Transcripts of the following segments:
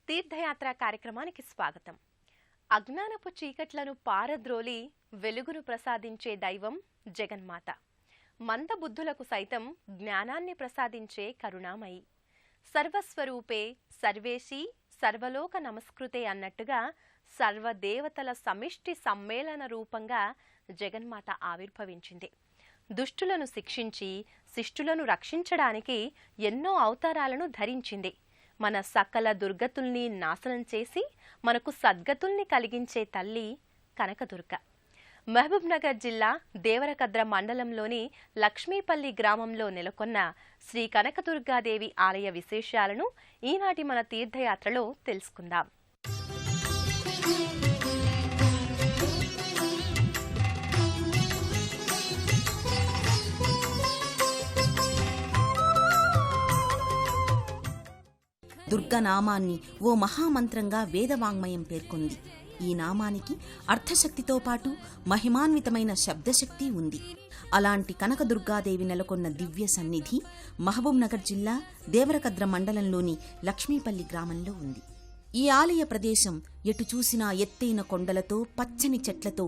తీర్థయాత్ర కార్యక్రమానికి స్వాగతం. అజ్ఞానపు చీకట్లను పారద్రోలి వెలుగును ప్రసాదించే దైవం జగన్మాత. మందబుద్ధులకు సైతం జ్ఞానాన్ని ప్రసాదించే కరుణామయి. సర్వస్వరూపే సర్వేశీ సర్వలోక నమస్కృతే అన్నట్టుగా సర్వదేవతల సమిష్టి సమ్మేళన రూపంగా జగన్మాత ఆవిర్భవించింది. దుష్టులను శిక్షించి శిష్టులను రక్షించడానికి ఎన్నో అవతారాలను ధరించింది. మన సకల దుర్గతుల్ని నాశనం చేసి మనకు సద్గతుల్ని కలిగించే తల్లి కనకదుర్గ. మహబూబ్ నగర్ జిల్లా దేవరకద్ర మండలంలోని లక్ష్మీపల్లి గ్రామంలో నెలకొన్న శ్రీ కనకదుర్గాదేవి ఆలయ విశేషాలను ఈనాటి మన తీర్థయాత్రలో తెలుసుకుందాం. దుర్గనామాన్ని ఓ మహామంత్రంగా వేదవాంగ్మయం పేర్కొంది. ఈ నామానికి అర్థశక్తితో పాటు మహిమాన్వితమైన శబ్దశక్తి ఉంది. అలాంటి కనకదుర్గాదేవి నెలకొన్న దివ్య సన్నిధి మహబూబ్ నగర్ జిల్లా దేవరకద్ర మండలంలోని లక్ష్మీపల్లి గ్రామంలో ఉంది. ఈ ఆలయ ప్రదేశం ఎటు చూసినా ఎత్తైన కొండలతో పచ్చని చెట్లతో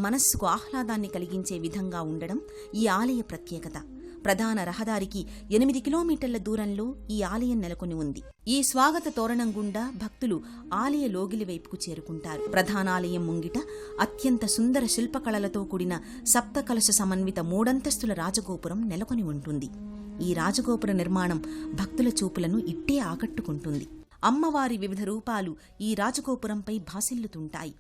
మనస్సుకు ఆహ్లాదాన్ని కలిగించే విధంగా ఉండడం ఈ ఆలయ ప్రత్యేకత. ప్రధాన రహదారికి 8 కిలోమీటర్ల దూరంలో ఈ ఆలయం నెలకొని ఉంది. ఈ స్వాగత తోరణం గుండా భక్తులు ఆలయ లోగిలి వైపుకు చేరుకుంటారు. ప్రధానాలయం ముంగిట అత్యంత సుందర శిల్పకళలతో కూడిన సప్తకలశ సమన్విత 3 అంతస్తుల రాజగోపురం నెలకొని ఉంటుంది. ఈ రాజగోపుర నిర్మాణం భక్తుల చూపులను ఇట్టే ఆకట్టుకుంటుంది. అమ్మవారి వివిధ రూపాలు ఈ రాజగోపురంపై భాసిల్లుతుంటాయి.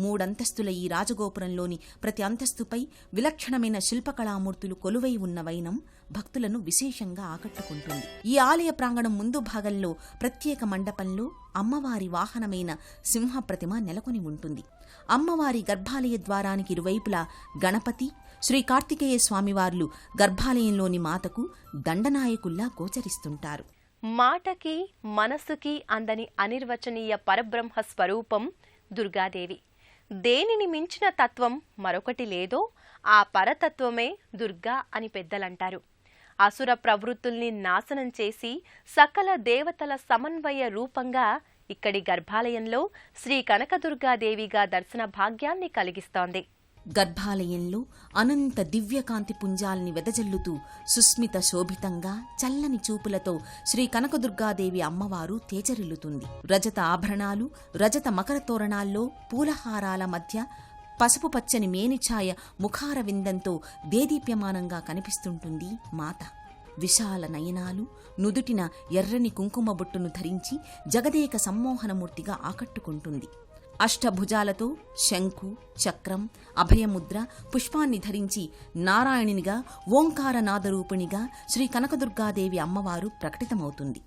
3 అంతస్తుల ఈ రాజగోపురంలోని ప్రతి అంతస్తుపై విలక్షణమైన శిల్పకళామూర్తులు కొలువై ఉన్న వైనం భక్తులను విశేషంగా ఆకట్టుకుంటుంది. ఈ ఆలయ ప్రాంగణం ముందు భాగంలో ప్రత్యేక మండపంలో అమ్మవారి వాహనమైన సింహప్రతిమ నెలకొని ఉంటుంది. అమ్మవారి గర్భాలయ ద్వారానికి ఇరువైపులా గణపతి, శ్రీ కార్తికేయ స్వామివార్లు గర్భాలయంలోని మాతకు దండనాయకుల్లా గోచరిస్తుంటారు. మాటకి మనసుకి అందని అనిర్వచనీయ పరబ్రహ్మ స్వరూపం దుర్గాదేవి. దేనిని మించిన తత్వం మరొకటి లేదో ఆ పరతత్వమే దుర్గా అని పెద్దలంటారు. అసుర ప్రవృత్తుల్ని నాశనం చేసి సకల దేవతల సమన్వయ రూపంగా ఇక్కడి గర్భాలయంలో శ్రీ కనకదుర్గాదేవిగా దర్శన భాగ్యాన్ని కలిగిస్తోంది. గర్భాలయంలో అనంత దివ్యకాంతి పుంజాల్ని వెదజల్లుతూ సుస్మిత శోభితంగా చల్లని చూపులతో శ్రీ కనకదుర్గాదేవి అమ్మవారు తేజరిల్లుతుంది. రజత ఆభరణాలు, రజత మకర తోరణాల్లో పూలహారాల మధ్య పసుపు పచ్చని మేనిఛాయ ముఖార విందంతో దేదీప్యమానంగా కనిపిస్తుంటుంది మాత. విశాల నయనాలు, నుదుటిన ఎర్రని కుంకుమ బొట్టును ధరించి జగదేక సమ్మోహనమూర్తిగా ఆకట్టుకుంటుంది. అష్టభుజాలతో శంఖు, చక్రం, అభయముద్ర, పుష్పాన్ని ధరించి నారాయణునిగా ఓంకారనాదరూపిణిగా శ్రీ కనకదుర్గాదేవి అమ్మవారు ప్రకటితమవుతుంది.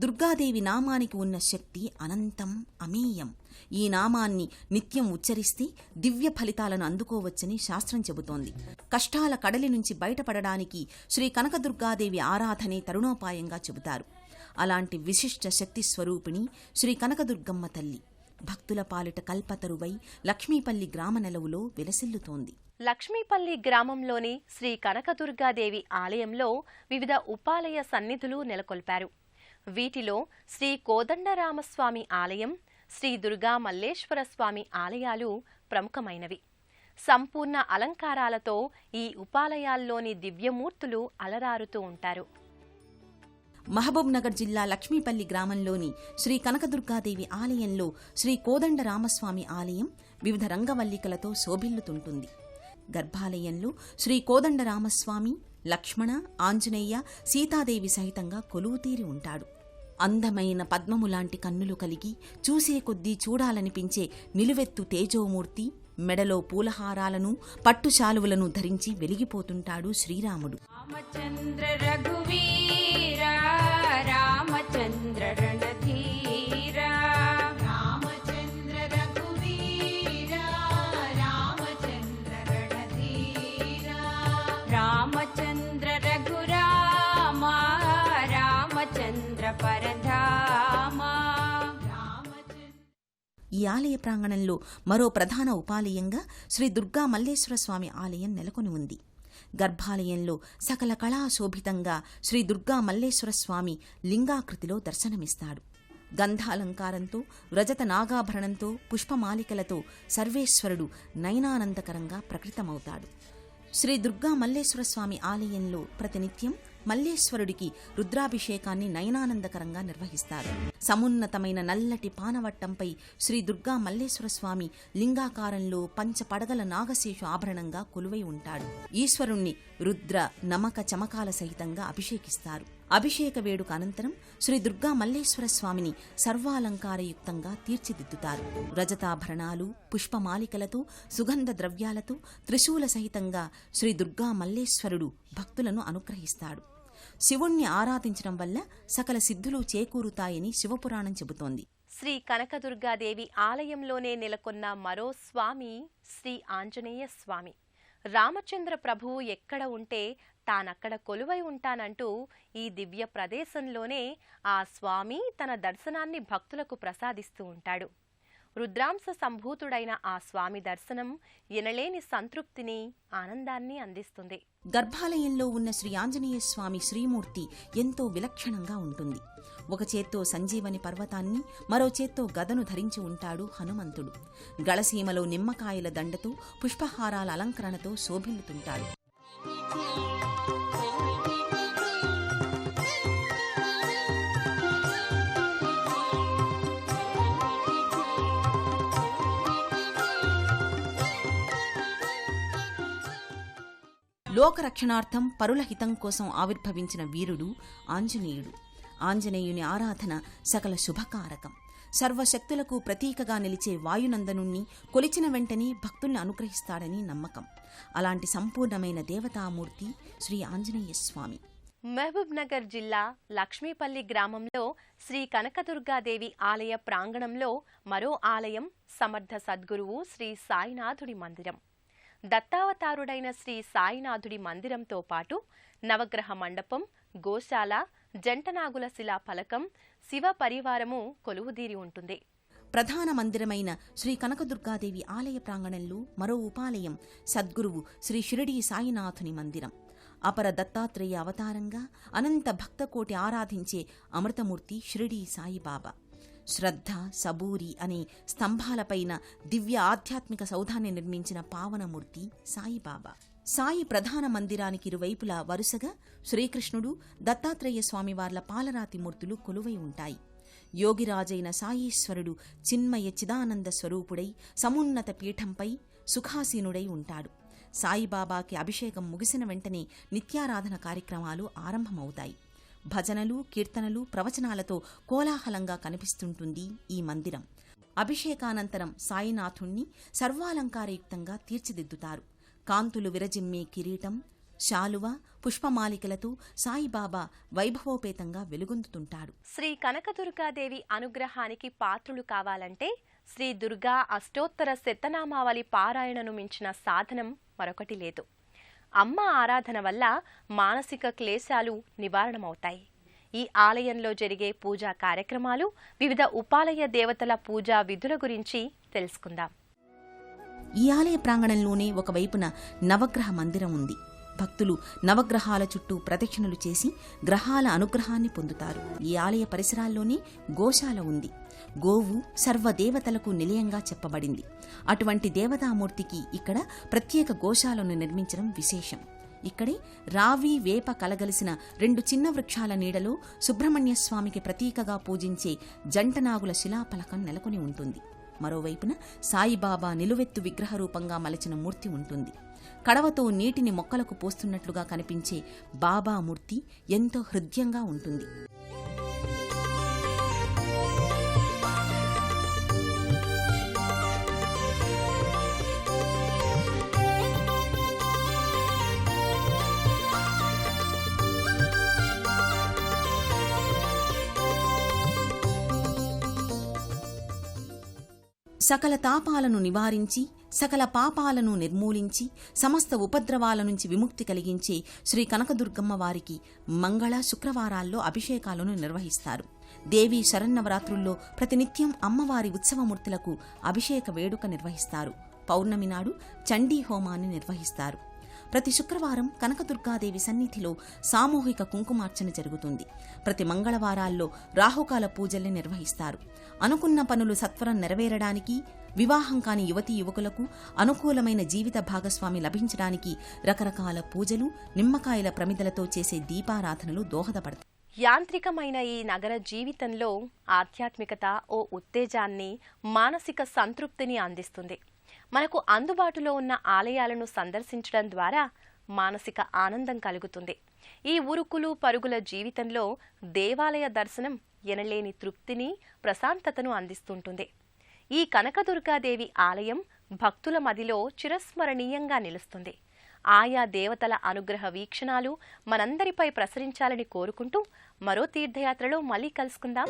దుర్గాదేవి నామానికి ఉన్న శక్తి అనంతం, అమేయం. ఈ నామాన్ని నిత్యం ఉచ్చరిస్తే దివ్య ఫలితాలను అందుకోవచ్చని శాస్త్రం చెబుతోంది. కష్టాల కడలి నుంచి బయటపడడానికి శ్రీ కనకదుర్గాదేవి ఆరాధనే తరుణోపాయంగా చెబుతారు. అలాంటి విశిష్ట శక్తి స్వరూపిణి శ్రీ కనకదుర్గమ్మ తల్లి భక్తుల పాలిట కల్పతరువై లక్ష్మీపల్లి గ్రామ నెలవులో విలసిల్లుతోంది. లక్ష్మీపల్లి గ్రామంలోని శ్రీ కనకదుర్గాదేవి ఆలయంలో వివిధ ఉపాలయ సన్నిధులు నెలకొల్పారు. వీటిలో శ్రీ కోదండరామస్వామి ఆలయం, శ్రీ దుర్గా మల్లేశ్వర స్వామి ఆలయాలు ప్రముఖమైనవి. సంపూర్ణ అలంకారాలతో ఈ ఉపాలయాల్లోని దివ్యమూర్తులు అలరారుతూ ఉంటారు. మహబూబ్ నగర్ జిల్లా లక్ష్మీపల్లి గ్రామంలోని శ్రీ కనకదుర్గాదేవి ఆలయంలో శ్రీ కోదండరామస్వామి ఆలయం వివిధ రంగవల్లికలతో శోభిల్లుతుంటుంది. గర్భాలయంలో శ్రీ కోదండరామస్వామి, లక్ష్మణ, ఆంజనేయ, సీతాదేవి సహితంగా కొలువుతీరి ఉంటాడు. అందమైన పద్మములాంటి కన్నులు కలిగి చూసే కొద్దీ చూడాలనిపించే నిలువెత్తు తేజోమూర్తి, మెడలో పూలహారాలను, పట్టుశాలువలను ధరించి వెలిగిపోతుంటాడు శ్రీరాముడు. రామచంద్ర రఘువీర రామచంద్ర రణధీర రామచంద్ర ఈ ఆలయ ప్రాంగణంలో మరో ప్రధాన ఉపాలయంగా శ్రీ దుర్గా మల్లేశ్వర స్వామి ఆలయం నెలకొని ఉంది. గర్భాలయంలో సకల కళాశోభితంగా శ్రీ దుర్గా మల్లేశ్వర స్వామి లింగాకృతిలో దర్శనమిస్తాడు. గంధాలంకారంతో, రజత నాగాభరణంతో, పుష్పమాలికలతో సర్వేశ్వరుడు నయనానందకరంగా ప్రకటితమవుతాడు. శ్రీ దుర్గా మల్లేశ్వర స్వామి ఆలయంలో ప్రతినిత్యం మల్లేశ్వరుడికి రుద్రాభిషేకాన్ని నయనానందకరంగా నిర్వహిస్తారు. సమున్నతమైన నల్లటి పానవట్టంపై శ్రీ దుర్గా మల్లేశ్వర స్వామి లింగాకారంలో పంచపడగల నాగశేషు ఆభరణంగా కొలువై ఉంటాడు. ఈశ్వరుణ్ణి రుద్ర నమక చమకాల సహితంగా అభిషేకిస్తారు. అభిషేక వేడుక అనంతరం శ్రీ దుర్గా మల్లేశ్వర స్వామిని సర్వాలంకారయుక్తంగా తీర్చిదిద్దుతారు. రజతాభరణాలు, పుష్పమాలికలతో, సుగంధ ద్రవ్యాలతో త్రిశూల సహితంగా శ్రీ దుర్గా మల్లేశ్వరుడు భక్తులను అనుగ్రహిస్తాడు. శివుణ్ణి ఆరాధించడం వల్ల సకల సిద్ధులు చేకూరుతాయని శివపురాణం చెబుతోంది. శ్రీ కనకదుర్గాదేవి ఆలయంలోనే నెలకొన్న మరో స్వామి శ్రీ ఆంజనేయ స్వామి. రామచంద్ర ప్రభువు ఎక్కడ ఉంటే తానక్కడ కొలువై ఉంటానంటూ ఈ దివ్య ప్రదేశంలోనే ఆ స్వామి తన దర్శనాన్ని భక్తులకు ప్రసాదిస్తూ ఉంటాడు. రుద్రాంశ సంభూతుడైన ఆ స్వామి దర్శనం ఎనలేని సంతృప్తిని, ఆనందాన్ని అందిస్తుంది. గర్భాలయంలో ఉన్న శ్రీ ఆంజనేయ స్వామి శ్రీమూర్తి ఎంతో విలక్షణంగా ఉంటుంది. ఒక చేత్తో సంజీవని పర్వతాన్ని, మరో చేత్తో గదను ధరించి ఉంటాడు హనుమంతుడు. గళసీమలో నిమ్మకాయల దండతో, పుష్పహారాల అలంకరణతో శోభిల్లుతుంటాడు. లోకరక్షణార్థం పరుల హితం కోసం ఆవిర్భవించిన వీరుడు ఆంజనేయుడు. ఆంజనేయుని ఆరాధన సకల శుభకారకం. సర్వశక్తులకు ప్రతీకగా నిలిచే వాయునందనుణ్ణి కొలిచిన వెంటనే భక్తుల్ని అనుగ్రహిస్తాడని నమ్మకం. అలాంటి సంపూర్ణమైన దేవతామూర్తి శ్రీ ఆంజనేయ స్వామి. మహబూబ్ నగర్ జిల్లా లక్ష్మీపల్లి గ్రామంలో శ్రీ కనకదుర్గాదేవి ఆలయ ప్రాంగణంలో మరో ఆలయం సమర్థ సద్గురువు శ్రీ సాయినాథుడి మందిరం. దత్తావతారుడైన శ్రీ సాయినాథుడి మందిరంతో పాటు నవగ్రహ మండపం, గోశాల, జంటనాగుల శిలా ఫలకం, శివ పరివారము కొలువుదీరి ఉంటుంది. ప్రధాన మందిరమైన శ్రీ కనకదుర్గాదేవి ఆలయ ప్రాంగణంలో మరో ఉపాలయం సద్గురువు శ్రీ షిరిడీ సాయినాథుని మందిరం. అపర దత్తాత్రేయ అవతారంగా అనంత భక్తకోటి ఆరాధించే అమృతమూర్తి షిరిడీ సాయిబాబా. శ్రద్ధ, సబూరి అనే స్తంభాలపైన దివ్య ఆధ్యాత్మిక సౌధాన్ని నిర్మించిన పావనమూర్తి సాయిబాబా. సాయి ప్రధాన మందిరానికి ఇరువైపులా వరుసగా శ్రీకృష్ణుడు, దత్తాత్రేయ స్వామివార్ల పాలరాతి మూర్తులు కొలువై ఉంటాయి. యోగిరాజైన సాయీశ్వరుడు చిన్మయ చిదానంద స్వరూపుడై సమున్నత పీఠంపై సుఖాసీనుడై ఉంటాడు. సాయిబాబాకి అభిషేకం ముగిసిన వెంటనే నిత్యారాధన కార్యక్రమాలు ఆరంభమవుతాయి. భజనలు, కీర్తనలు, ప్రవచనాలతో కోలాహలంగా కనిపిస్తుంటుంది ఈ మందిరం. అభిషేకానంతరం సాయినాథుణ్ణి సర్వాలంకారయుక్తంగా తీర్చిదిద్దుతారు. కాంతులు విరజిమ్మే కిరీటం, శాలువ, పుష్పమాలికలతో సాయిబాబా వైభవోపేతంగా వెలుగొందుతుంటాడు. శ్రీ కనకదుర్గాదేవి అనుగ్రహానికి పాత్రులు కావాలంటే శ్రీ దుర్గా అష్టోత్తర శతనామావళి పారాయణను మించిన సాధనం మరొకటి లేదు. అమ్మ ఆరాధన వల్ల మానసిక క్లేశాలు నివారణమవుతాయి. ఈ ఆలయంలో జరిగే పూజా కార్యక్రమాలు, వివిధ ఉపాలయ దేవతల పూజా విధుల గురించి తెలుసుకుందాం. ఈ ఆలయ ప్రాంగణంలోనే ఒకవైపున నవగ్రహ మందిరం ఉంది. భక్తులు నవగ్రహాల చుట్టూ ప్రదక్షిణలు చేసి గ్రహాల అనుగ్రహాన్ని పొందుతారు. ఈ ఆలయ పరిసరాల్లోనే గోశాల ఉంది. గోవు సర్వదేవతలకు నిలయంగా చెప్పబడింది. అటువంటి దేవతామూర్తికి ఇక్కడ ప్రత్యేక గోశాలను నిర్మించడం విశేషం. ఇక్కడే రావి, వేప కలగలిసిన 2 చిన్న వృక్షాల నీడలో సుబ్రహ్మణ్యస్వామికి ప్రతీకగా పూజించే జంటనాగుల శిలాఫలకం నెలకొని ఉంటుంది. మరోవైపున సాయిబాబా నిలువెత్తు విగ్రహ రూపంగా మలచిన మూర్తి ఉంటుంది. కడవతో నీటిని మొక్కలకు పోస్తున్నట్లుగా కనిపించే బాబామూర్తి ఎంతో హృద్యంగా ఉంటుంది. సకల తాపాలను నివారించి, సకల పాపాలను నిర్మూలించి, సమస్త ఉపద్రవాల నుంచి విముక్తి కలిగించే శ్రీ కనకదుర్గమ్మ వారికి మంగళ, శుక్రవారాల్లో అభిషేకాలను నిర్వహిస్తారు. దేవీ శరన్నవరాత్రుల్లో ప్రతినిత్యం అమ్మవారి ఉత్సవమూర్తులకు అభిషేక వేడుక నిర్వహిస్తారు. పౌర్ణమి నాడు చండీ హోమాన్ని నిర్వహిస్తారు. ప్రతి శుక్రవారం కనకదుర్గాదేవి సన్నిధిలో సామూహిక కుంకుమార్చన జరుగుతుంది. ప్రతి మంగళవారాల్లో రాహుకాల పూజల్ని నిర్వహిస్తారు. అనుకున్న పనులు సత్వరం నెరవేరడానికి, వివాహం కాని యువతీ యువకులకు అనుకూలమైన జీవిత భాగస్వామి లభించడానికి రకరకాల పూజలు, నిమ్మకాయల ప్రమిదలతో చేసే దీపారాధనలు దోహదపడతాయి. యాంత్రికమైన ఈ నగర జీవితంలో ఆధ్యాత్మికత ఓ ఉత్తేజాన్ని, మానసిక సంతృప్తిని అందిస్తుంది. మనకు అందుబాటులో ఉన్న ఆలయాలను సందర్శించడం ద్వారా మానసిక ఆనందం కలుగుతుంది. ఈ ఉరుకులు పరుగుల జీవితంలో దేవాలయ దర్శనం ఎనలేని తృప్తిని, ప్రశాంతతను అందిస్తుంటుంది. ఈ కనకదుర్గాదేవి ఆలయం భక్తుల మదిలో చిరస్మరణీయంగా నిలుస్తుంది. ఆయా దేవతల అనుగ్రహ వీక్షణాలు మనందరిపై ప్రసరించాలని కోరుకుంటూ మరో తీర్థయాత్రలో మళ్ళీ కలుసుకుందాం.